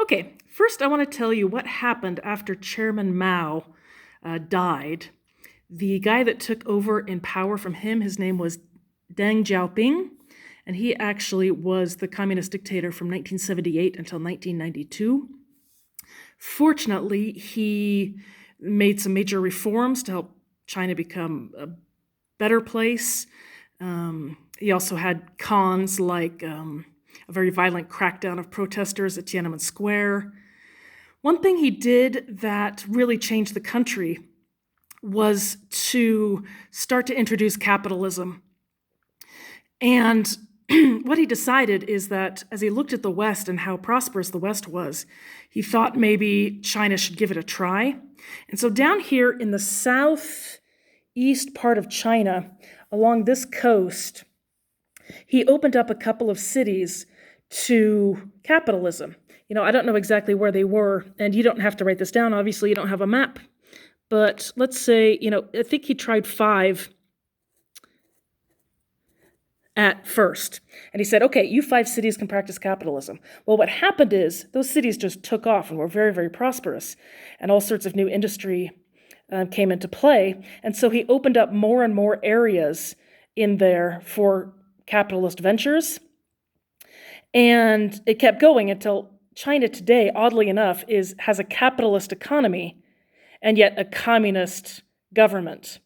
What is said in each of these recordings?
Okay, first I want to tell you what happened after Chairman Mao died. The guy that took over in power from him, his name was Deng Xiaoping, and he actually was the communist dictator from 1978 until 1992. Fortunately, he made some major reforms to help China become a better place. He also had cons like a very violent crackdown of protesters at Tiananmen Square. One thing he did that really changed the country was to start to introduce capitalism. And what he decided is that as he looked at the West and how prosperous the West was, he thought maybe China should give it a try. And so down here in the southeast part of China, along this coast, he opened up a couple of cities to capitalism. I don't know exactly where they were, and you don't have to write this down. Obviously, you don't have a map. But let's say, I think he tried 5 at first. And he said, okay, you 5 cities can practice capitalism. Well, what happened is those cities just took off and were very, very prosperous. And all sorts of new industry came into play. And so he opened up more and more areas in there for capitalist ventures. And it kept going until China today, oddly enough, has a capitalist economy and yet a communist government.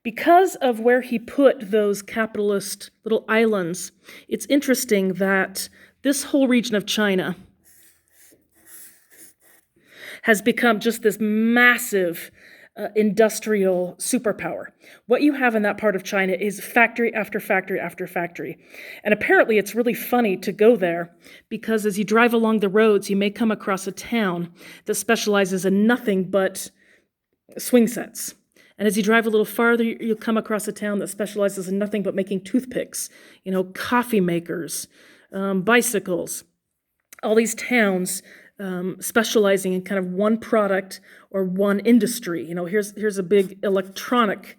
Because of where he put those capitalist little islands, it's interesting that this whole region of China has become just this massive industrial superpower. What you have in that part of China is factory after factory after factory. And apparently it's really funny to go there because as you drive along the roads, you may come across a town that specializes in nothing but swing sets. And as you drive a little farther, you'll come across a town that specializes in nothing but making toothpicks, coffee makers, bicycles. All these towns specializing in kind of one product or one industry. Here's a big electronic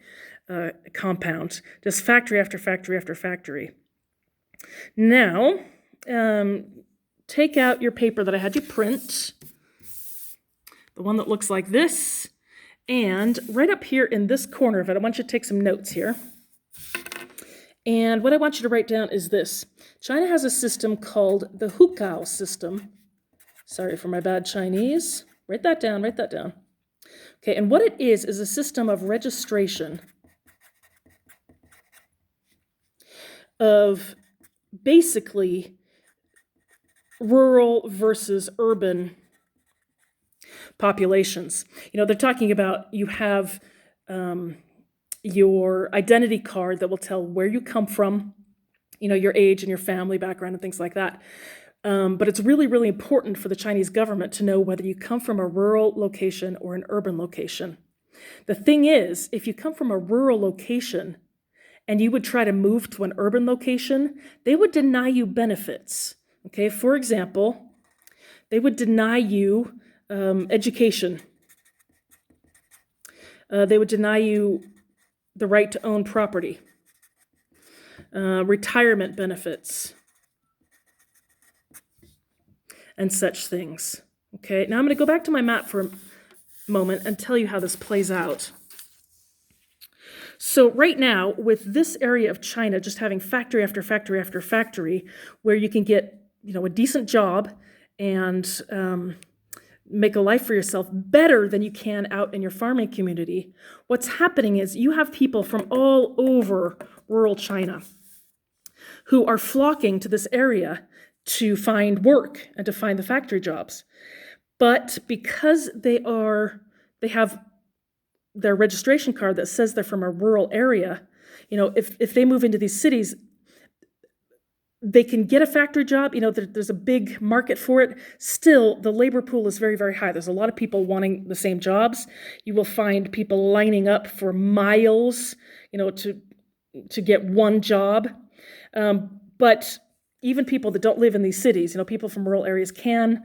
compound, just factory after factory after factory. Now, take out your paper that I had you print, the one that looks like this, and right up here in this corner of it, I want you to take some notes here. And what I want you to write down is this. China has a system called the Hukou system. Sorry for my bad Chinese. Write that down. Okay, and what it is a system of registration of basically rural versus urban populations. They're talking about you have your identity card that will tell where you come from, your age and your family background and things like that. But it's really, really important for the Chinese government to know whether you come from a rural location or an urban location. The thing is, if you come from a rural location and you would try to move to an urban location, they would deny you benefits. Okay, for example, they would deny you education. They would deny you the right to own property, retirement benefits, and such things. Okay, now I'm going to go back to my map for a moment and tell you how this plays out. So right now, with this area of China just having factory after factory after factory, where you can get a decent job and make a life for yourself better than you can out in your farming community, what's happening is you have people from all over rural China who are flocking to this area to find work and to find the factory jobs. But because they have their registration card that says they're from a rural area, if they move into these cities, they can get a factory job. There's a big market for it. Still, the labor pool is very, very high. There's a lot of people wanting the same jobs. You will find people lining up for miles, to get one job. But even people that don't live in these cities, people from rural areas can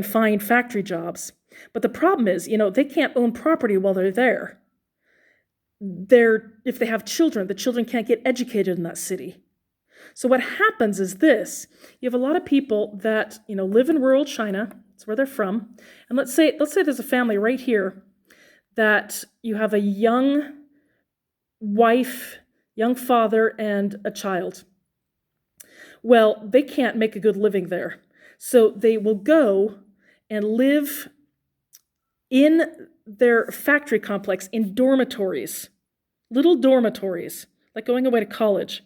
find factory jobs. But the problem is, they can't own property while they're there. If they have children, the children can't get educated in that city. So what happens is this: you have a lot of people that live in rural China. That's where they're from. And let's say there's a family right here that you have a young wife, young father, and a child. Well, they can't make a good living there. So they will go and live in their factory complex in dormitories, little dormitories, like going away to college.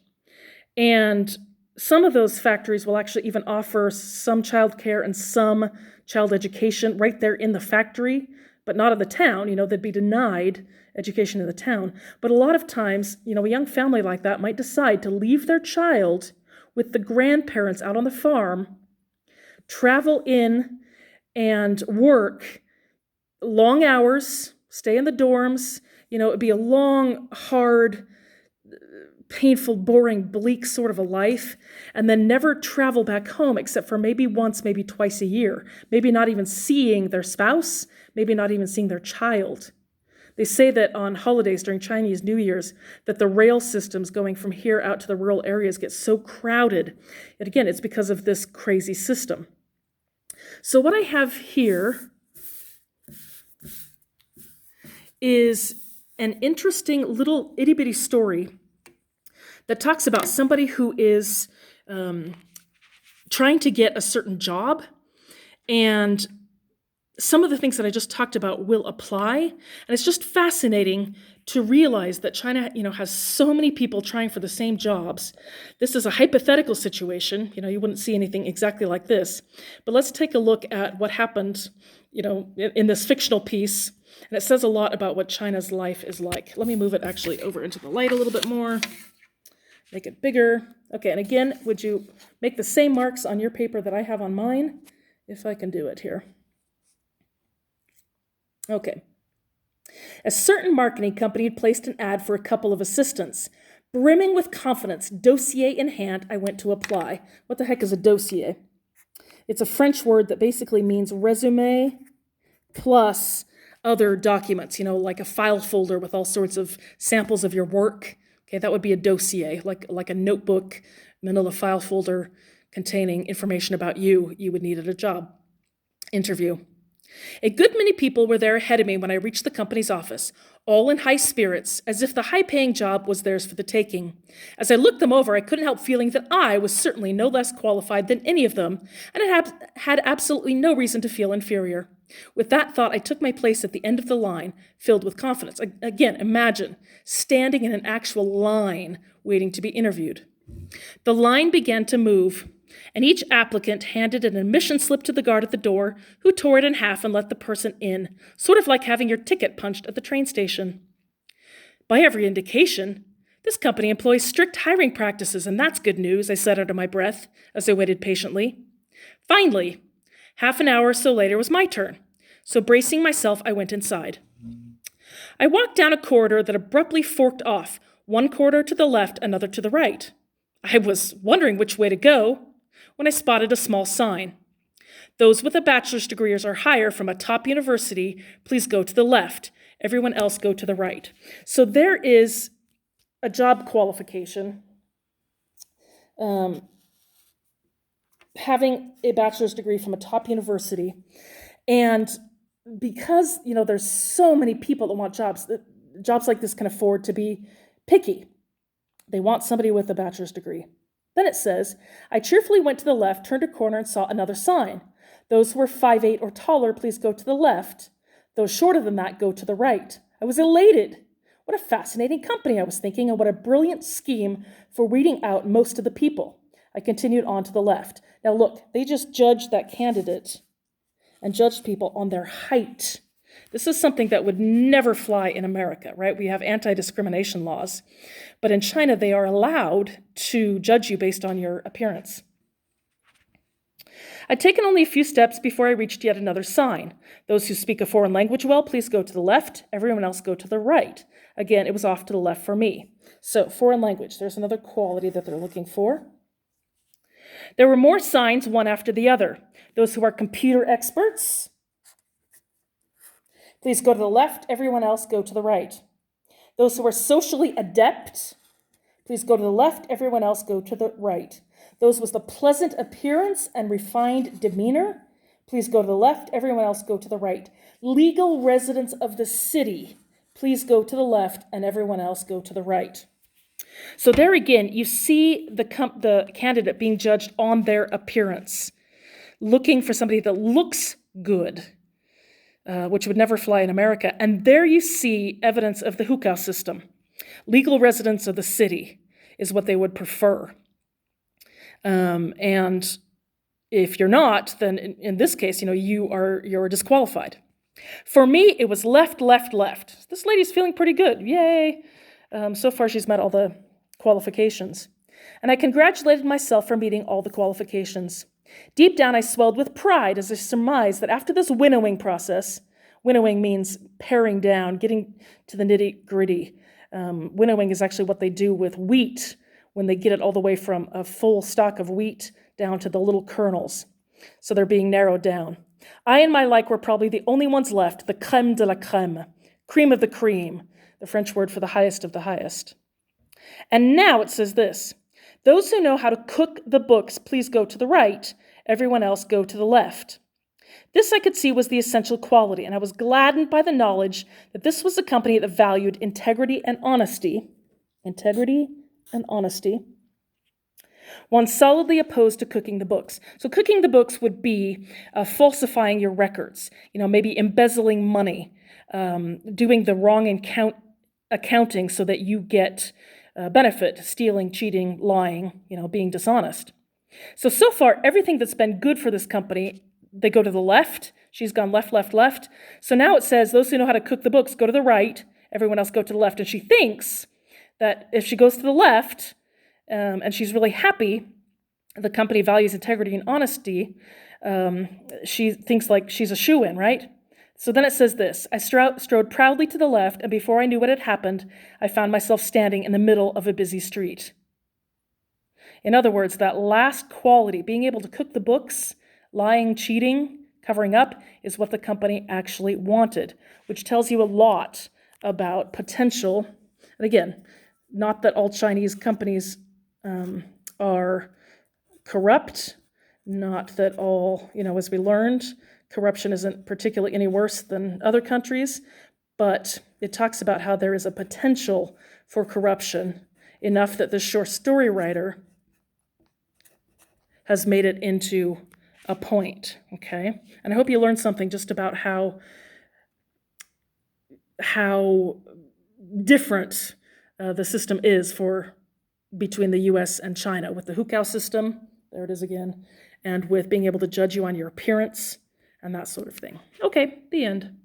And some of those factories will actually even offer some child care and some child education right there in the factory, but not in the town. They'd be denied education in the town. But a lot of times, a young family like that might decide to leave their child with the grandparents out on the farm, travel in and work long hours, stay in the dorms. It'd be a long, hard, painful, boring, bleak sort of a life, and then never travel back home except for maybe once, maybe twice a year, maybe not even seeing their spouse, maybe not even seeing their child. They say that on holidays during Chinese New Year's that the rail systems going from here out to the rural areas get so crowded. And again, it's because of this crazy system. So what I have here is an interesting little itty-bitty story that talks about somebody who is trying to get a certain job, and some of the things that I just talked about will apply. And it's just fascinating to realize that China, has so many people trying for the same jobs. This is a hypothetical situation. You wouldn't see anything exactly like this. But let's take a look at what happened, in this fictional piece. And it says a lot about what China's life is like. Let me move it actually over into the light a little bit more. Make it bigger. Okay, and again, would you make the same marks on your paper that I have on mine? If I can do it here. Okay. A certain marketing company had placed an ad for a couple of assistants. Brimming with confidence, dossier in hand, I went to apply. What the heck is a dossier? It's a French word that basically means resume plus other documents, like a file folder with all sorts of samples of your work. Okay, that would be a dossier, like a notebook, manila file folder containing information about you would need at a job interview. A good many people were there ahead of me when I reached the company's office, all in high spirits, as if the high-paying job was theirs for the taking. As I looked them over, I couldn't help feeling that I was certainly no less qualified than any of them, and I had absolutely no reason to feel inferior. With that thought, I took my place at the end of the line, filled with confidence. Again, imagine standing in an actual line waiting to be interviewed. The line began to move, and each applicant handed an admission slip to the guard at the door, who tore it in half and let the person in, sort of like having your ticket punched at the train station. By every indication, this company employs strict hiring practices, and that's good news, I said under my breath as I waited patiently. Finally, half an hour or so later was my turn, so bracing myself, I went inside. I walked down a corridor that abruptly forked off, one corridor to the left, another to the right. I was wondering which way to go when I spotted a small sign. Those with a bachelor's degree or higher from a top university, please go to the left. Everyone else go to the right. So there is a job qualification. Having a bachelor's degree from a top university. And because, there's so many people that want jobs like this can afford to be picky. They want somebody with a bachelor's degree. Then it says, I cheerfully went to the left, turned a corner, and saw another sign. Those who were 5'8" or taller, please go to the left. Those shorter than that, go to the right. I was elated. What a fascinating company, I was thinking, and what a brilliant scheme for weeding out most of the people. I continued on to the left. Now look, they just judged that candidate and judged people on their height. This is something that would never fly in America, right? We have anti-discrimination laws. But in China, they are allowed to judge you based on your appearance. I'd taken only a few steps before I reached yet another sign. Those who speak a foreign language well, please go to the left. Everyone else go to the right. Again, it was off to the left for me. So, foreign language, there's another quality that they're looking for. There were more signs, one after the other. Those who are computer experts, please go to the left. Everyone else go to the right. Those who are socially adept, please go to the left, everyone else go to the right. Those with the pleasant appearance and refined demeanor, please go to the left, everyone else go to the right. Legal residents of the city, please go to the left and everyone else go to the right. So there again, you see the candidate being judged on their appearance, looking for somebody that looks good, which would never fly in America. And there you see evidence of the hukou system. Legal residents of the city is what they would prefer. And if you're not, then in this case, you're disqualified. For me, it was left, left, left. This lady's feeling pretty good. Yay. So far, she's met all the qualifications. And I congratulated myself for meeting all the qualifications. Deep down, I swelled with pride as I surmised that after this winnowing process, winnowing means paring down, getting to the nitty-gritty. Winnowing is actually what they do with wheat when they get it all the way from a full stalk of wheat down to the little kernels. So they're being narrowed down. I and my like were probably the only ones left, the crème de la crème, cream of the cream, the French word for the highest of the highest. And now it says this: those who know how to cook the books, please go to the right. Everyone else go to the left. This I could see was the essential quality, and I was gladdened by the knowledge that this was a company that valued integrity and honesty. Integrity and honesty. One solidly opposed to cooking the books. So cooking the books would be falsifying your records, maybe embezzling money, doing the wrong accounting so that you get benefit, stealing, cheating, lying, being dishonest. So far, everything that's been good for this company, they go to the left. She's gone left, left, left. So now it says those who know how to cook the books go to the right, everyone else go to the left. And she thinks that if she goes to the left, and she's really happy, the company values integrity and honesty, she thinks like she's a shoo-in, right? So then it says this: I strode proudly to the left, and before I knew what had happened, I found myself standing in the middle of a busy street. In other words, that last quality, being able to cook the books, lying, cheating, covering up, is what the company actually wanted, which tells you a lot about potential. And again, not that all Chinese companies are corrupt, not that all, as we learned, corruption isn't particularly any worse than other countries, but it talks about how there is a potential for corruption enough that the short story writer has made it into a point, okay? And I hope you learned something just about how different the system is between the US and China, with the hukou system, there it is again, and with being able to judge you on your appearance and that sort of thing. Okay, the end.